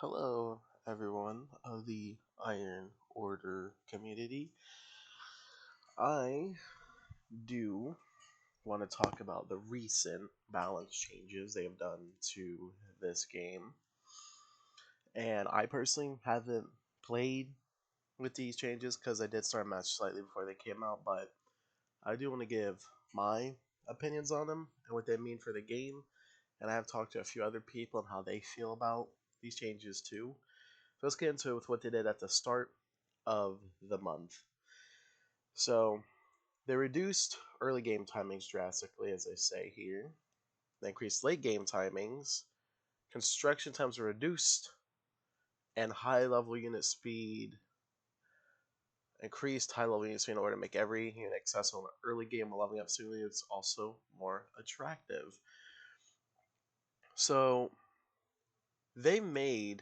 Hello, everyone of the Iron Order community. I do want to talk about the recent balance changes they have done to this game. And I personally haven't played with these changes because I did start a match slightly before they came out, but I do want to give my opinions on them and what they mean for the game. And I have talked to a few other people and how they feel about these changes too. So let's get into it with what they did at the start of the month. So they reduced early game timings drastically, as they say here. They increased late game timings. Construction times were reduced, and high level unit speed increased high level unit speed in order to make every unit accessible in the early game, while leveling up soon units also more attractive. So they made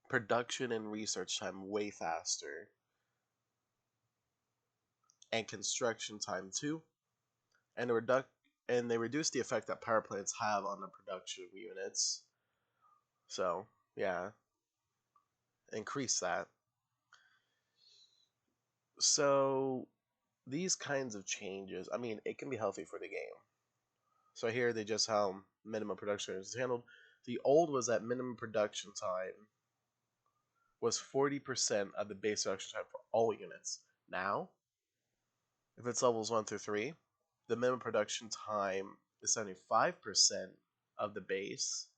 production and research time way faster, and construction time too. And they reduced the effect that power plants have on the production of units. So yeah, increase that. So these kinds of changes, I mean, it can be healthy for the game. So here they just how minimum production is handled. The old was that minimum production time was 40% of the base production time for all units. Now, if it's levels 1 through 3, the minimum production time is 75% of the base.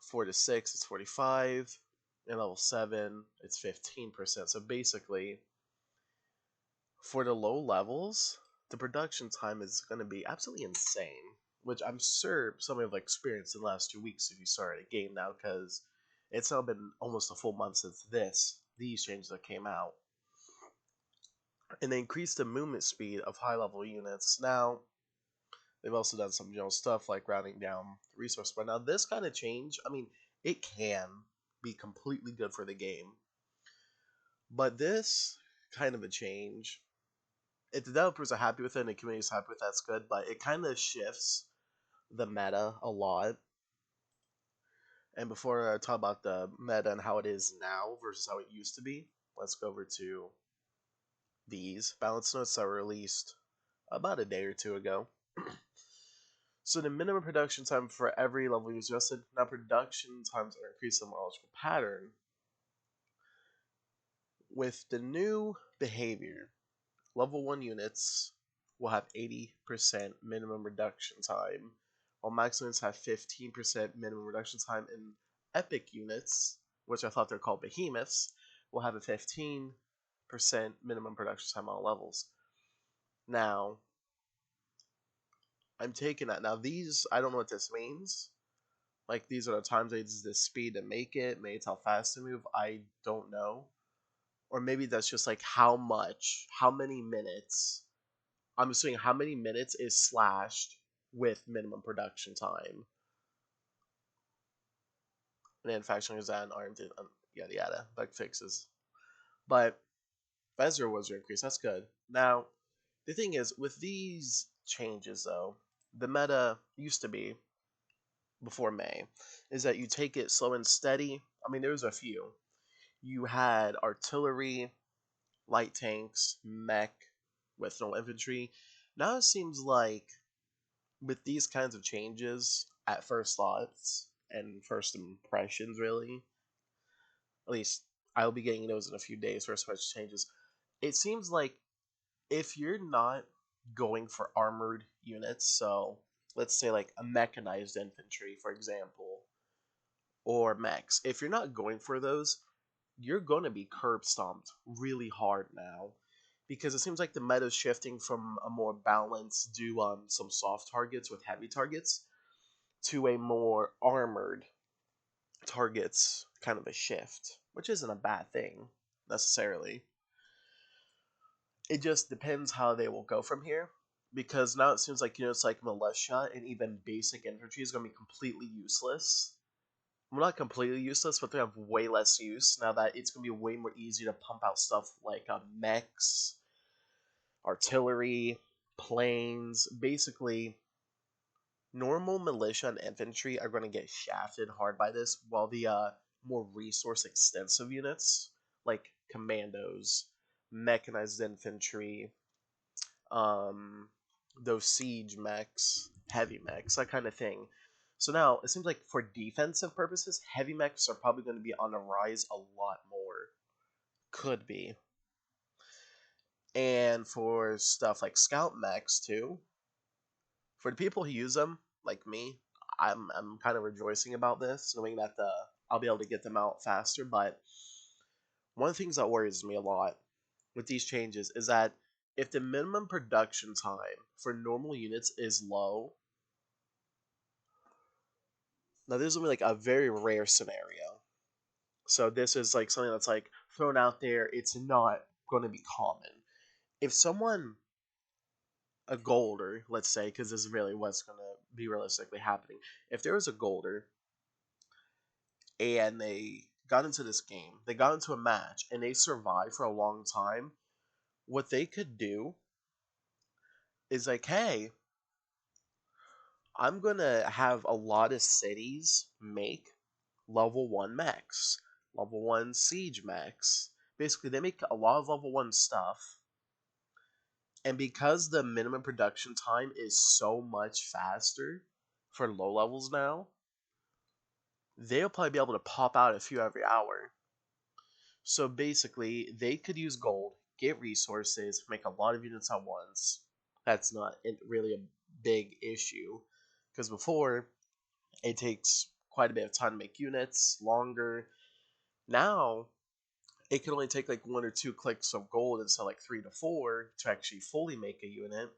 4 to 6, it's 45. And level 7, it's 15%. So basically, for the low levels, the production time is going to be absolutely insane, which I'm sure some of you have experienced in the last 2 weeks if you started a game now, because it's now been almost a full month since these changes that came out. And they increased the movement speed of high level units. Now, they've also done some general stuff like rounding down the resource bar. Now, this kind of change, I mean, it can be completely good for the game. But this kind of a change, if the developers are happy with it and the community is happy with it, that's good. But it kind of shifts the meta a lot. And before I talk about the meta and how it is now versus how it used to be, let's go over to these balance notes that were released about a day or two ago. So the minimum production time for every level is adjusted. Now production times are increased in a more logical pattern. With the new behavior, level 1 units will have 80% minimum reduction time, while max units have 15% minimum reduction time, and epic units, which I thought they're called behemoths, will have a 15% minimum production time on all levels. Now, I'm taking that. Now, these, I don't know what this means. Like, these are the times it's the speed to make it. Maybe it's how fast to move. I don't know. Or maybe that's just like how many minutes. I'm assuming how many minutes is slashed with minimum production time. And then faction design, armed, yada yada, bug fixes. But Vezra was increased. That's good. Now, the thing is, with these changes, though, the meta used to be before May is that you take it slow and steady. I mean, there was a few. You had artillery, light tanks, mech with no infantry. Now it seems like with these kinds of changes at first thoughts and first impressions, really, at least I'll be getting those in a few days. First much changes. It seems like if you're not going for armored units, so let's say like a mechanized infantry, for example, or mechs, if you're not going for those, you're going to be curb stomped really hard now because it seems like the meta is shifting from a more balanced do some soft targets with heavy targets to a more armored targets kind of a shift, which isn't a bad thing necessarily. It just depends how they will go from here because now it seems like it's like militia and even basic infantry is going to be completely useless. Well, not completely useless, but they have way less use now that it's going to be way more easy to pump out stuff like mechs, artillery, planes. Basically, normal militia and infantry are going to get shafted hard by this, while the more resource extensive units like commandos, mechanized infantry, um, those siege mechs, heavy mechs, that kind of thing. So now it seems like for defensive purposes, heavy mechs are probably going to be on the rise a lot more. Could be. And for stuff like scout mechs too, for the people who use them, like me, I'm kind of rejoicing about this, knowing that I'll be able to get them out faster. But one of the things that worries me a lot with these changes is that if the minimum production time for normal units is low, now this is gonna be like a very rare scenario. So this is like something that's like thrown out there. It's not going to be common. If someone a golder, let's say, because this is really what's going to be realistically happening. If there was a golder and they got into this game, they got into a match, and they survived for a long time, what they could do is like, hey, I'm going to have a lot of cities make level 1 mechs, level 1 siege mechs. Basically, they make a lot of level 1 stuff. And because the minimum production time is so much faster for low levels now, they'll probably be able to pop out a few every hour. So basically, they could use gold, get resources, make a lot of units at once. That's not really a big issue. Because before, it takes quite a bit of time to make units, longer. Now, it can only take like 1 or 2 clicks of gold instead of like 3 to 4 to actually fully make a unit.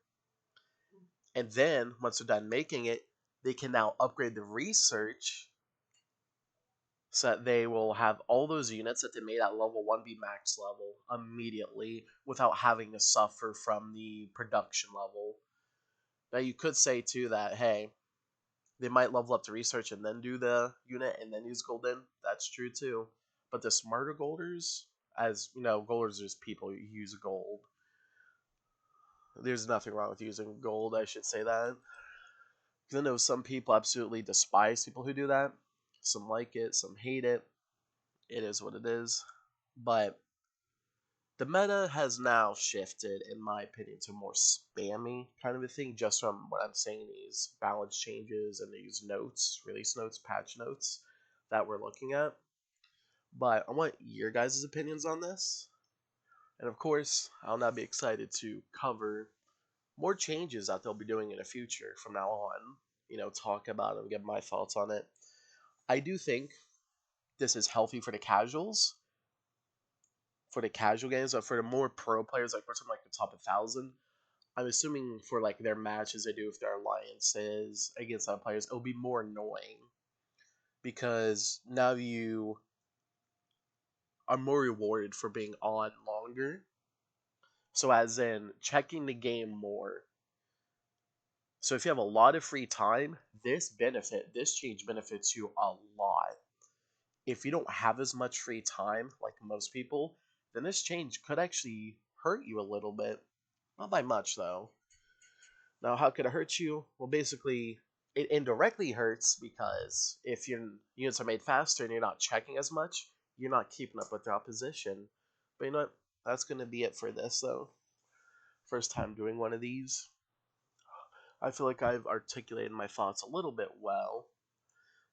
And then, once they're done making it, they can now upgrade the research so that they will have all those units that they made at level 1 be max level immediately without having to suffer from the production level. Now, you could say too that, hey, they might level up the research and then do the unit and then use golden. That's true too. But the smarter golders, as you know, golders is people who use gold. There's nothing wrong with using gold, I should say that. Because I know some people absolutely despise people who do that. Some like it, some hate it. It is what it is. But the meta has now shifted, in my opinion, to more spammy kind of a thing, just from what I'm saying, these balance changes and these notes, release notes, patch notes that we're looking at. But I want your guys' opinions on this. And of course, I'll now be excited to cover more changes that they'll be doing in the future from now on. Talk about them, give my thoughts on it. I do think this is healthy for the casuals, for the casual games, but for the more pro players, like we're talking like the top 1,000, I'm assuming for like their matches they do with their alliances against other players, it'll be more annoying because now you are more rewarded for being on longer. So as in checking the game more. So if you have a lot of free time, this change benefits you a lot. If you don't have as much free time, like most people, then this change could actually hurt you a little bit. Not by much, though. Now, how could it hurt you? Well, basically, it indirectly hurts because if your units are made faster and you're not checking as much, you're not keeping up with the opposition. But you know what? That's going to be it for this, though. First time doing one of these. I feel like I've articulated my thoughts a little bit well.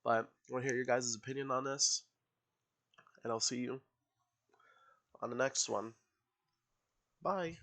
But I want to hear your guys' opinion on this. And I'll see you on the next one. Bye.